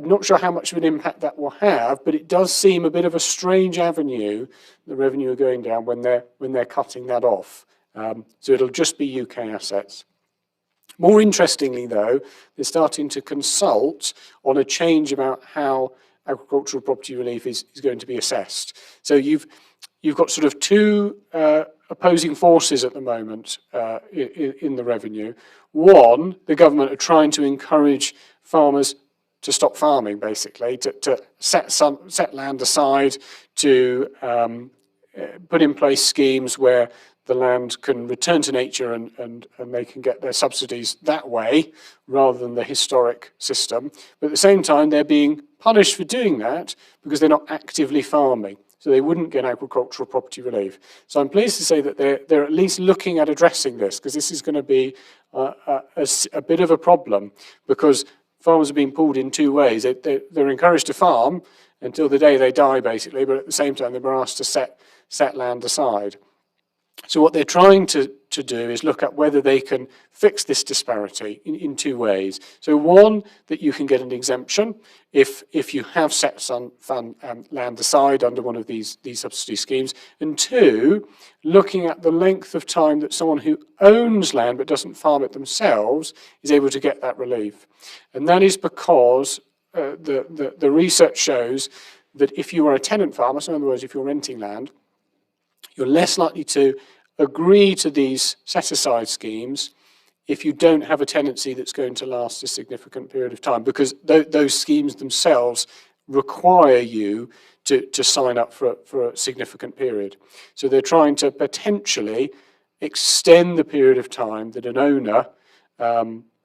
not sure how much of an impact that will have, but it does seem a bit of a strange avenue, the revenue are going down when they're cutting that off. So it'll just be UK assets. More interestingly, though, they're starting to consult on a change about how agricultural property relief is going to be assessed. So you've got sort of two opposing forces at the moment in the revenue. One, the government are trying to encourage farmers to stop farming, basically, to set land aside, to put in place schemes where the land can return to nature and they can get their subsidies that way rather than the historic system. But at the same time, they're being punished for doing that because they're not actively farming. So they wouldn't get agricultural property relief. So I'm pleased to say that they're at least looking at addressing this, because this is going to be a bit of a problem, because farmers are being pulled in two ways. They're encouraged to farm until the day they die, basically, but at the same time, they're asked to set land aside. So what they're trying to do is look at whether they can fix this disparity in two ways. So one, that you can get an exemption if you have set some land aside under one of these subsidy schemes. And two, looking at the length of time that someone who owns land but doesn't farm it themselves is able to get that relief. And that is because the research shows that if you are a tenant farmer, so in other words, if you're renting land, you're less likely to agree to these set-aside schemes if you don't have a tenancy that's going to last a significant period of time, because those schemes themselves require you to sign up for a significant period. So they're trying to potentially extend the period of time that an owner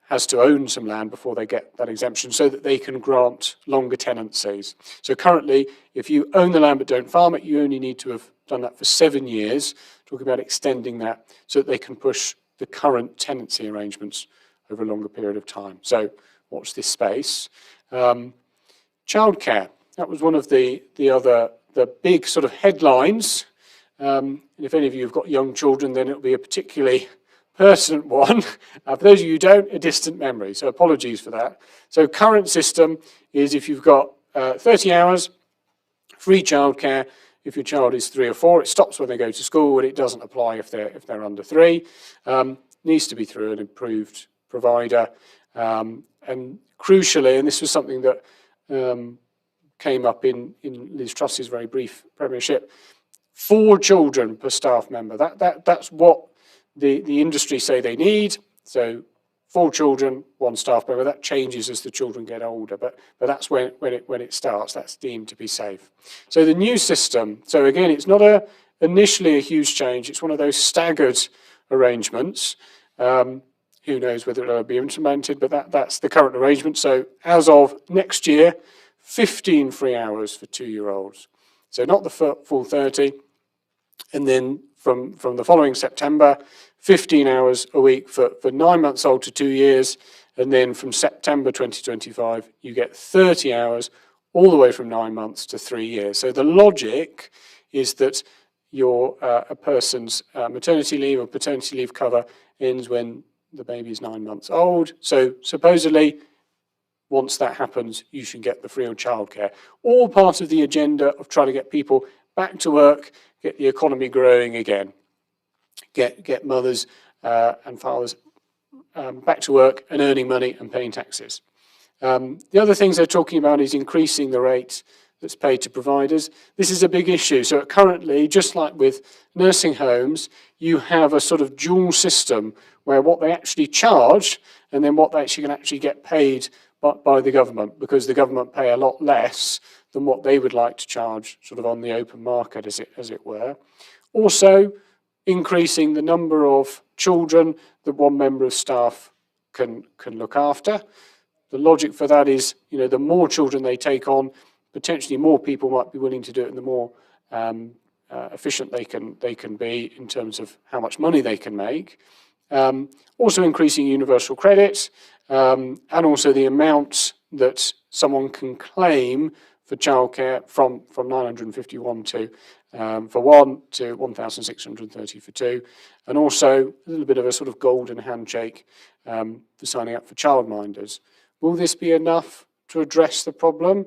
has to own some land before they get that exemption, so that they can grant longer tenancies. So currently, if you own the land but don't farm it, you only need to have done that for 7 years. Talking about extending that so that they can push the current tenancy arrangements over a longer period of time. So watch this space. Childcare, that was one of the big sort of headlines. And if any of you have got young children, then it'll be a particularly pertinent one. For those of you who don't, a distant memory, so apologies for that. So current system is if you've got 30 hours, free childcare. If your child is 3 or 4, it stops when they go to school, and it doesn't apply if they're under 3. Needs to be through an approved provider. And crucially, and this was something that came up in Liz Truss's very brief premiership, 4 children per staff member. That's what the industry say they need. So 4 children, 1 staff member. That changes as the children get older, but that's when it starts. That's deemed to be safe. So the new system. So again, it's not initially a huge change. It's one of those staggered arrangements. Who knows whether it'll be implemented, but that's the current arrangement. So as of next year, 15 free hours for 2-year-olds. So not the full 30. And then from the following September, 15 hours a week for 9 months old to 2 years. And then from September 2025, you get 30 hours all the way from 9 months to 3 years. So the logic is that a person's maternity leave or paternity leave cover ends when the baby is 9 months old. So supposedly, once that happens, you should get the free of childcare. All part of the agenda of trying to get people back to work, get the economy growing again, get mothers and fathers back to work and earning money and paying taxes. The other things they're talking about is increasing the rate that's paid to providers. This is a big issue. So currently, just like with nursing homes, you have a sort of dual system where what they actually charge and then what they actually can actually get paid by the government, because the government pay a lot less than what they would like to charge sort of on the open market, as it were. Also, increasing the number of children that one member of staff can look after. The logic for that is, the more children they take on, potentially more people might be willing to do it, and the more efficient they can be in terms of how much money they can make. Also increasing universal credit, and also the amount that someone can claim for childcare from 951 for one to 1,630 for two, and also a little bit of a sort of golden handshake for signing up for childminders. Will this be enough to address the problem?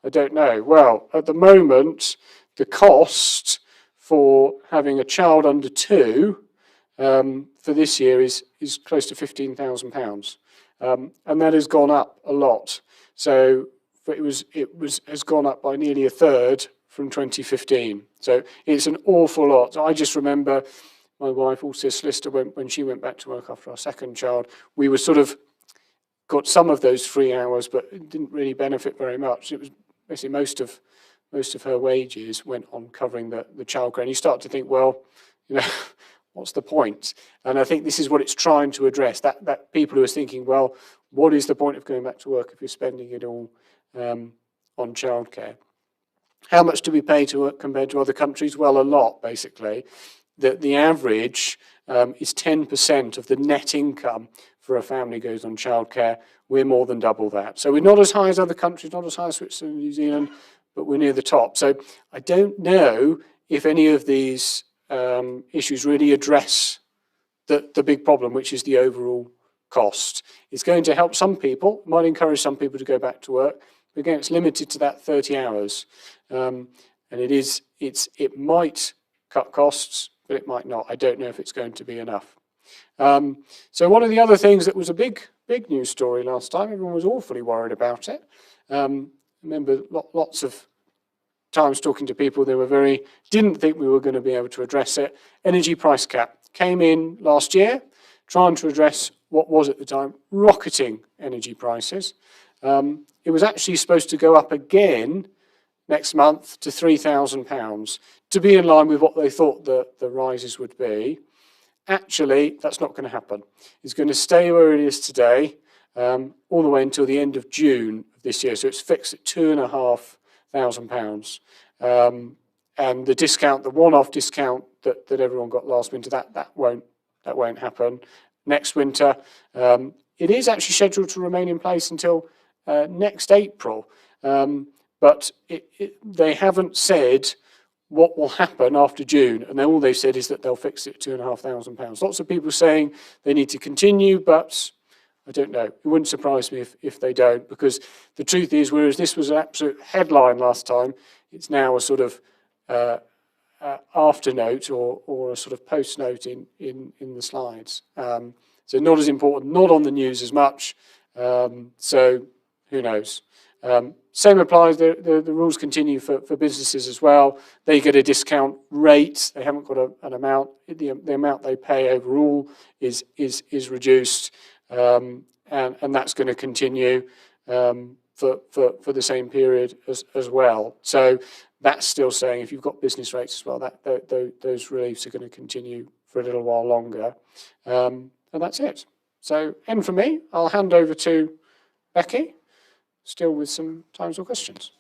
I don't know. Well, at the moment, the cost for having a child under two for this year is close to £15,000, and that has gone up a lot. So it has gone up by nearly a third from 2015. So it's an awful lot. I just remember my wife, also a solicitor, when she went back to work after our second child, we were sort of got some of those free hours, but it didn't really benefit very much. It was basically most of her wages went on covering the childcare. And you start to think, well, what's the point? And I think this is what it's trying to address, that people who are thinking, well, what is the point of going back to work if you're spending it all on childcare? How much do we pay to work compared to other countries? Well, a lot, basically. The average is 10% of the net income for a family goes on childcare. We're more than double that. So we're not as high as other countries, not as high as Switzerland and New Zealand, but we're near the top. So I don't know if any of these issues really address the big problem, which is the overall cost. It's going to help some people, might encourage some people to go back to work. But again, it's limited to that 30 hours. And it might cut costs, but it might not. I don't know if it's going to be enough. So one of the other things that was a big news story last time, everyone was awfully worried about it. I remember lots of times talking to people, they didn't think we were going to be able to address it. Energy price cap came in last year, trying to address what was at the time rocketing energy prices. It was actually supposed to go up again next month to £3,000 to be in line with what they thought the rises would be. Actually, that's not going to happen. It's going to stay where it is today, all the way until the end of June of this year. So it's fixed at £2,500. And the discount, the one-off discount that everyone got last winter, that won't happen next winter. It is actually scheduled to remain in place until next April, but they haven't said what will happen after June, and all they've said is that they'll fix it at £2,500. Lots of people saying they need to continue, but I don't know. It wouldn't surprise me if they don't, because the truth is, whereas this was an absolute headline last time, it's now a sort of after note or a sort of post note in the slides. So not as important, not on the news as much. So who knows? Same applies, the rules continue for businesses as well. They get a discount rate. They haven't got an amount. The amount they pay overall is reduced, and that's going to continue for the same period as well. So that's still saying if you've got business rates as well, those reliefs are going to continue for a little while longer. And that's it. So end for me. I'll hand over to Becky, still with some times or questions.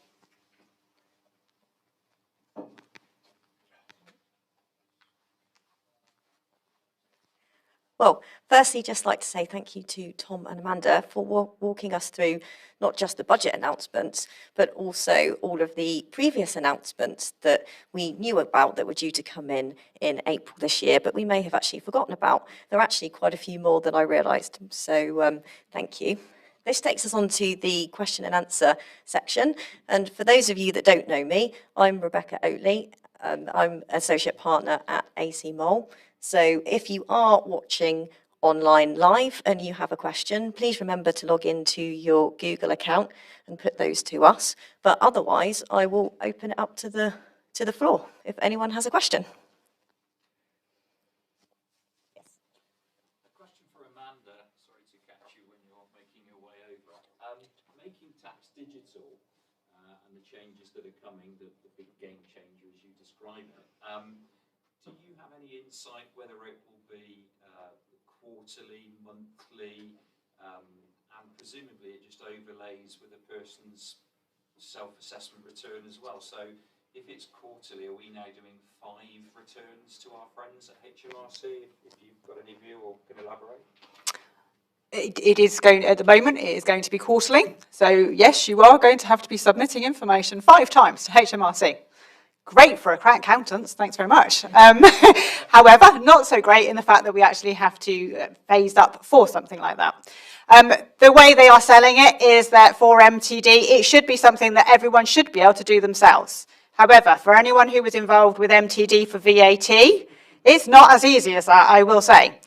Well, firstly, just like to say thank you to Tom and Amanda for walking us through not just the budget announcements, but also all of the previous announcements that we knew about that were due to come in April this year, but we may have actually forgotten about. There are actually quite a few more than I realised, so thank you. This takes us on to the question and answer section. And for those of you that don't know me, I'm Rebecca Oatley. I'm Associate Partner at AC Mole. So if you are watching online live and you have a question, please remember to log into your Google account and put those to us. But otherwise, I will open it up to the floor if anyone has a question. A question for Amanda. Sorry to catch you when you're making your way over. Making tax digital and the changes that are coming, the big game changer as you describe it. Do you have any insight whether it will be quarterly, monthly, and presumably it just overlays with a person's self-assessment return as well? So if it's quarterly, are we now doing 5 returns to our friends at HMRC? If you've got any view or can elaborate? It is going, at the moment, it is going to be quarterly. So yes, you are going to have to be submitting information 5 times to HMRC. Great for accountants, thanks very much. However, not so great in the fact that we actually have to phase up for something like that. The way they are selling it is that for MTD, it should be something that everyone should be able to do themselves. However, for anyone who was involved with MTD for VAT, it's not as easy as that, I will say.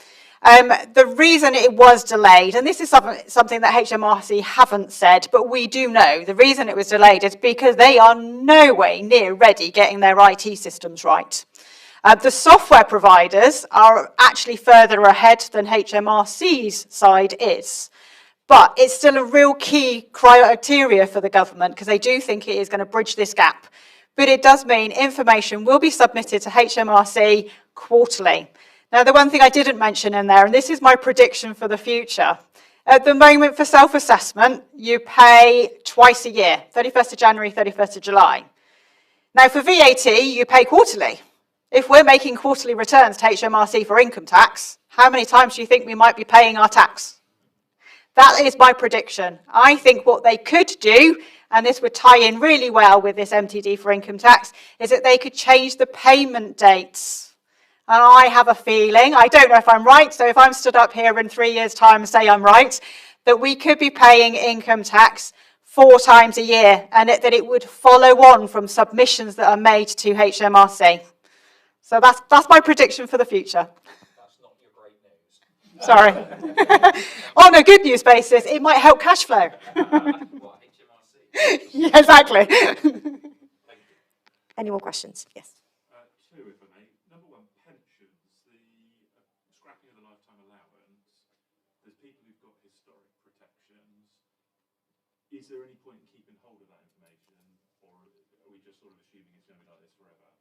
The reason it was delayed, and this is something that HMRC haven't said, but we do know, the reason it was delayed is because they are no way near ready getting their IT systems right. The software providers are actually further ahead than HMRC's side is. But it's still a real key criteria for the government because they do think it is going to bridge this gap. But it does mean information will be submitted to HMRC quarterly. Now, the one thing I didn't mention in there, and this is my prediction for the future, at the moment for self-assessment, you pay twice a year, 31st of January, 31st of July. Now, for VAT, you pay quarterly. If we're making quarterly returns to HMRC for income tax, how many times do you think we might be paying our tax? That is my prediction. I think what they could do, and this would tie in really well with this MTD for income tax, is that they could change the payment dates. And I have a feeling, I don't know if I'm right, so if I'm stood up here in 3 years' time and say I'm right, that we could be paying income tax 4 times a year, and that it would follow on from submissions that are made to HMRC. So that's my prediction for the future. That's not your great news. Sorry. On a good news basis, it might help cash flow. What, HMRC? Yeah, exactly. Any more questions? Yes. 2, if I may. Number 1, pensions. The scrapping of the lifetime allowance. There's people who've got historic protections. Is there any point in keeping hold of that information, or are we just sort of assuming it's going to be like this forever?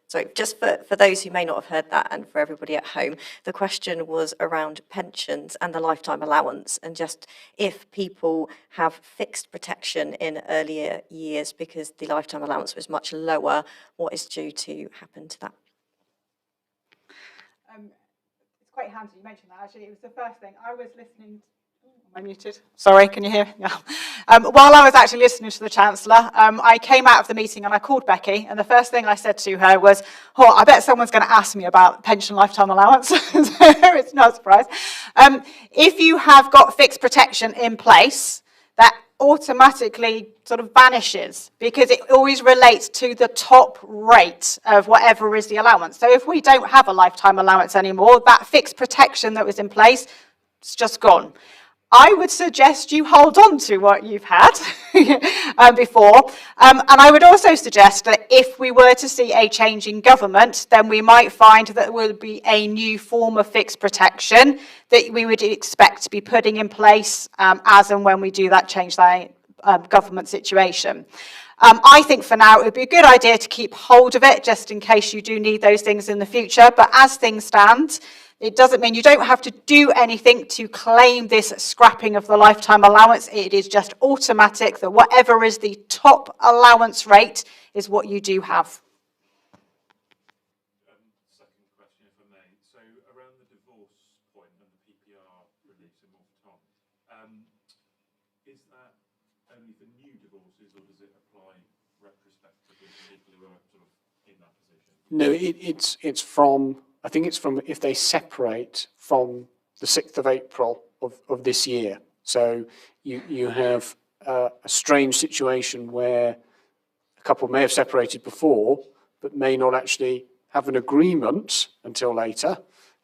So just for those who may not have heard that, and for everybody at home, the question was around pensions and the lifetime allowance, and just if people have fixed protection in earlier years because the lifetime allowance was much lower, what is due to happen to that? It's quite handy you mentioned that, actually. It was the first thing. I was listening. Am I muted? Sorry, can you hear? Yeah. While I was actually listening to the Chancellor, I came out of the meeting and I called Becky, and the first thing I said to her was, oh, I bet someone's going to ask me about pension lifetime allowance. It's no surprise. If you have got fixed protection in place, that automatically sort of vanishes because it always relates to the top rate of whatever is the allowance. So if we don't have a lifetime allowance anymore, that fixed protection that was in place, it's just gone. I would suggest you hold on to what you've had before. And I would also suggest that if we were to see a change in government, then we might find that there will be a new form of fixed protection that we would expect to be putting in place as and when we do that change that government situation. I think for now it would be a good idea to keep hold of it just in case you do need those things in the future. But as things stand, it doesn't mean you don't have to do anything to claim this scrapping of the lifetime allowance. It is just automatic that whatever is the top allowance rate is what you do have. Second question, if I may. So around the divorce point and the PPR releasing more for Tom, is that only for new divorces, or does it apply retrospectively to people who are sort of in that position? No, it's from, I think it's from if they separate from the 6th of April of this year. So you have a strange situation where a couple may have separated before, but may not actually have an agreement until later,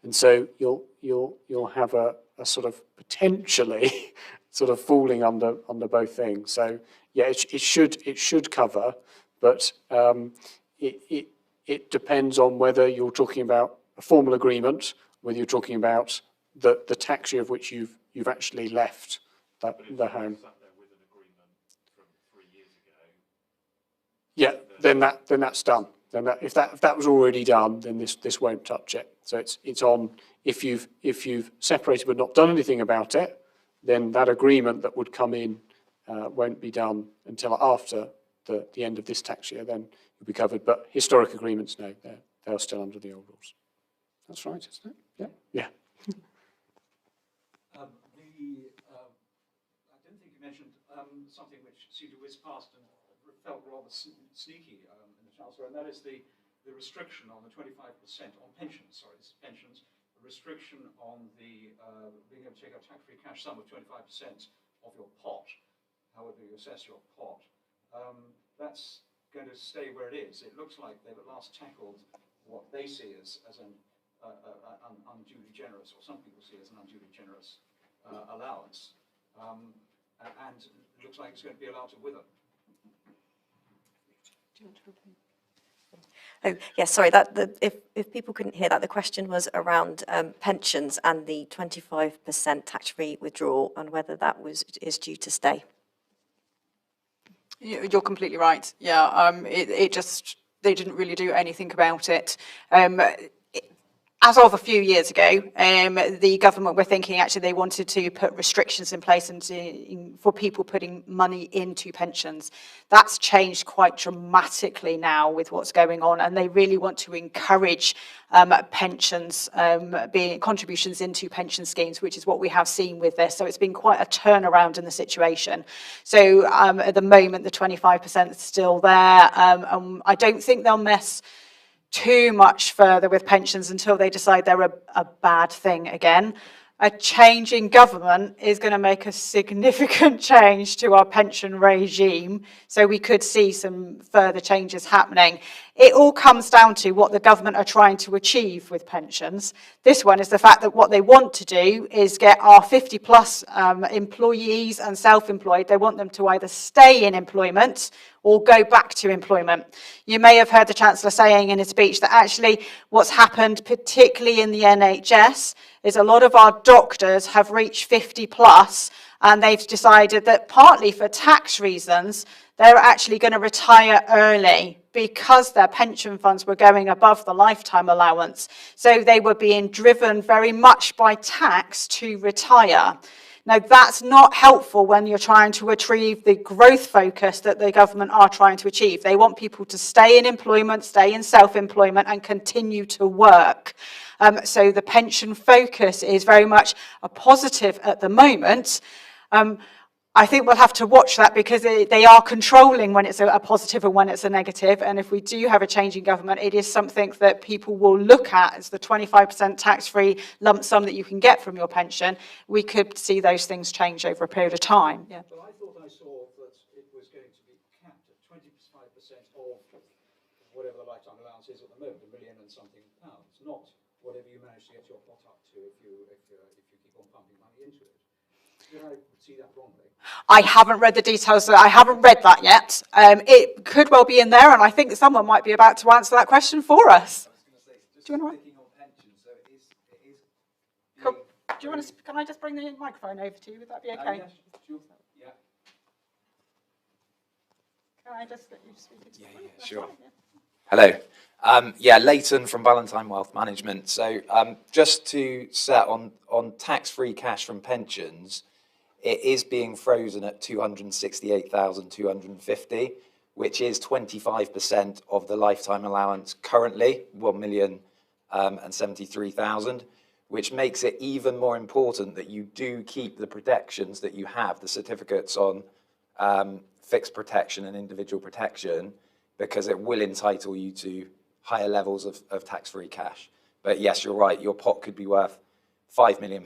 and so you'll have a sort of potentially sort of falling under both things. So yeah, it should cover, but it depends on whether you're talking about a formal agreement, whether you're talking about the tax year of which you've actually left the home. Sat there with an agreement from 3 years ago. Yeah, then that's done. Then if that was already done, then this won't touch it. So it's on if you've separated but not done anything about it, then that agreement that would come in won't be done until after the end of this tax year. Then you'll be covered. But historic agreements, no, they're still under the old rules. That's right, isn't it? Yeah. Yeah. I don't think you mentioned something which seemed to whiz past and felt rather sneaky in the Chancellor, and that is the restriction on the 25% on pensions. Sorry, this is pensions. The restriction on the being able to take a tax-free cash sum of 25% of your pot, however you assess your pot. That's going to stay where it is. It looks like they've at last tackled what they see as an unduly generous, or some people see as an unduly generous allowance, and it looks like it's going to be allowed to wither. Oh, yes, sorry, if people couldn't hear that, the question was around pensions and the 25% tax-free withdrawal and whether that is due to stay. You're completely right. Yeah, they didn't really do anything about it. As of a few years ago, the government were thinking actually they wanted to put restrictions in place for people putting money into pensions. That's changed quite dramatically now with what's going on, and they really want to encourage pensions, being contributions into pension schemes, which is what we have seen with this. So it's been quite a turnaround in the situation. So at the moment, the 25% is still there. I don't think they'll mess too much further with pensions until they decide they're a bad thing again. A change in government is going to make a significant change to our pension regime, so we could see some further changes happening. It all comes down to what the government are trying to achieve with pensions. This one is the fact that what they want to do is get our 50-plus employees and self-employed, they want them to either stay in employment or go back to employment. You may have heard the Chancellor saying in his speech that actually what's happened, particularly in the NHS, is a lot of our doctors have reached 50 plus, and they've decided that partly for tax reasons, they're actually going to retire early because their pension funds were going above the lifetime allowance. So they were being driven very much by tax to retire. Now, that's not helpful when you're trying to achieve the growth focus that the government are trying to achieve. They want people to stay in employment, stay in self-employment, and continue to work. So the pension focus is very much a positive at the moment. I think we'll have to watch that because they are controlling when it's a positive and when it's a negative. And if we do have a change in government, it is something that people will look at as the 25% tax-free lump sum that you can get from your pension. We could see those things change over a period of time. Yeah. But I thought I saw that it was going to be capped at 25% of whatever the lifetime allowance is at the moment, £1 million and something pounds, not whatever you manage to get your pot up to if you keep on pumping money into it. Did I see that wrongly? I haven't read the details. I haven't read that yet. It could well be in there, and I think someone might be about to answer that question for us. I was going to say, just Do you want to? sticking on pensions, so it is Cool. Do you want to? Can I just bring the microphone over to you? Would that be okay? yeah, sure. Yeah. Can I just get you to speak into the mic? That's sure. fine, yeah. Hello. Leighton from Valentine Wealth Management. So just to set on tax-free cash from pensions, it is being frozen at 268,250, which is 25% of the lifetime allowance currently, 1,073,000, which makes it even more important that you do keep the protections that you have, the certificates on fixed protection and individual protection, because it will entitle you to higher levels of tax-free cash. But yes, you're right, your pot could be worth £5 million,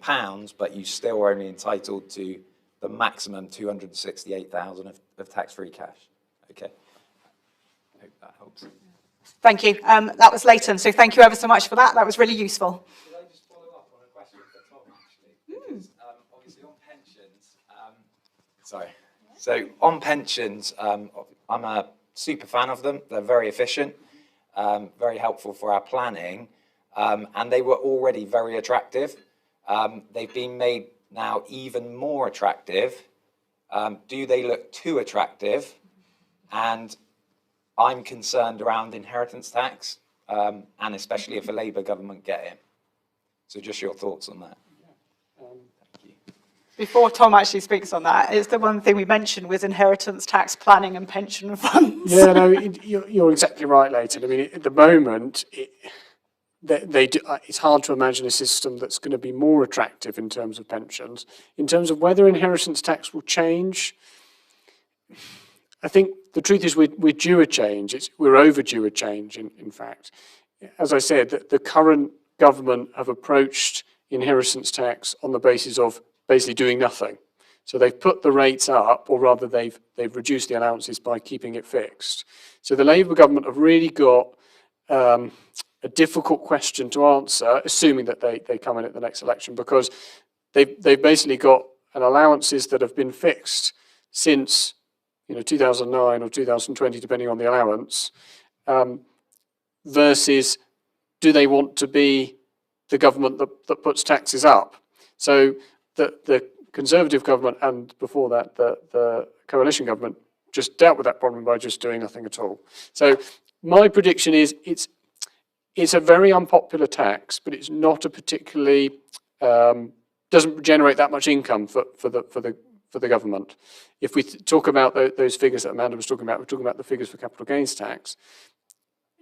but you still are only entitled to the maximum 268,000 of tax-free cash. Okay. I hope that helps. Thank you. That was Leighton, so thank you ever so much for that. That was really useful. Could I just follow up on a question for Tom, actually? Because obviously on pensions, sorry. So on pensions, I'm a super fan of them. They're very efficient, very helpful for our planning, and they were already very attractive. They've been made now even more attractive. Do they look too attractive? And I'm concerned around inheritance tax, and especially if a Labour government get in. So just your thoughts on that. Thank you. Before Tom actually speaks on that, it's the one thing we mentioned was inheritance tax planning and pension funds. Yeah, no, you're exactly right, Leighton. I mean, at the moment, it's hard to imagine a system that's going to be more attractive in terms of pensions. In terms of whether inheritance tax will change, I think the truth is we're due a change. We're overdue a change, in fact. As I said, the current government have approached inheritance tax on the basis of basically doing nothing. So they've put the rates up, or rather they've reduced the allowances by keeping it fixed. So the Labour government have really got a difficult question to answer, assuming that they come in at the next election, because they've basically got allowances that have been fixed since 2009 or 2020, depending on the allowance, versus do they want to be the government that puts taxes up? So the Conservative government and before that the coalition government just dealt with that problem by just doing nothing at all. So my prediction is it's a very unpopular tax, but it's not a particularly doesn't generate that much income for the government. If we talk about those figures that Amanda was talking about, we're talking about the figures for capital gains tax.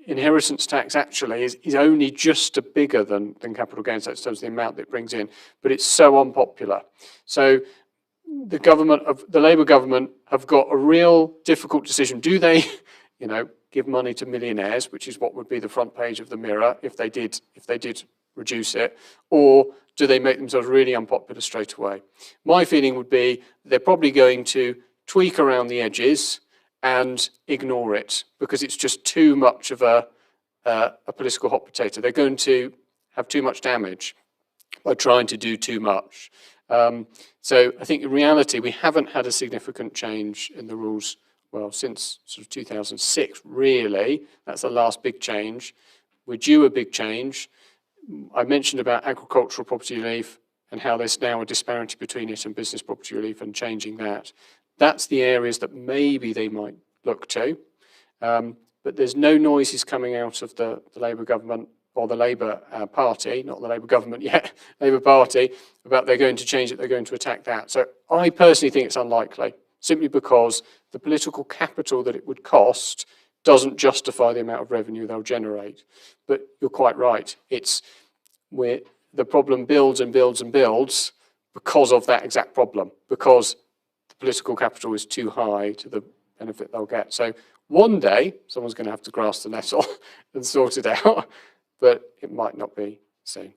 Inheritance tax actually is only just a bigger than capital gains tax in terms of the amount that it brings in, but it's so unpopular. So the Labour government have got a real difficult decision. Do they, give money to millionaires, which is what would be the front page of the Mirror if they did reduce it, or do they make themselves really unpopular straight away? My feeling would be they're probably going to tweak around the edges and ignore it because it's just too much of a political hot potato. They're going to have too much damage by trying to do too much. So I think in reality, we haven't had a significant change in the rules, since sort of 2006, really. That's the last big change. We're due a big change. I mentioned about agricultural property relief and how there's now a disparity between it and business property relief and changing that. That's the areas that maybe they might look to. But there's no noises coming out of the Labour government or the Labour Party, not the Labour government yet, Labour Party, about they're going to change it, they're going to attack that. So I personally think it's unlikely, simply because the political capital that it would cost doesn't justify the amount of revenue they'll generate. But you're quite right. The problem builds and builds and builds because of that exact problem, because the political capital is too high to the benefit they'll get. So one day, someone's going to have to grasp the nettle and sort it out, but it might not be soon.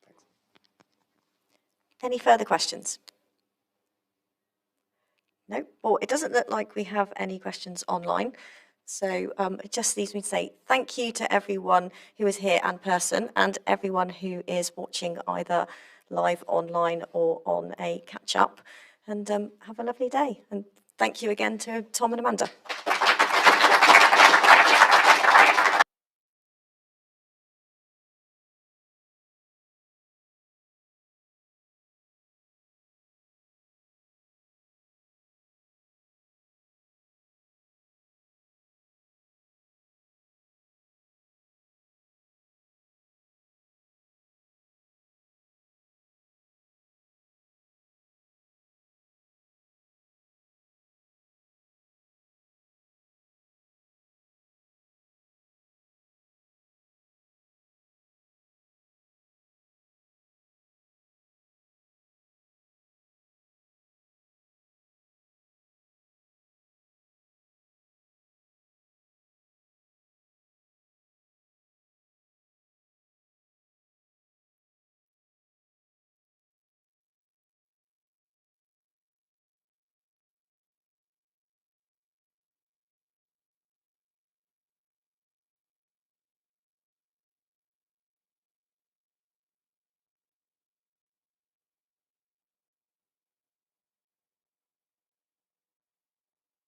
Thanks. Any further questions? No? Well, it doesn't look like we have any questions online. So it just leaves me to say thank you to everyone who is here in person and everyone who is watching either live online or on a catch-up. And have a lovely day. And thank you again to Tom and Amanda.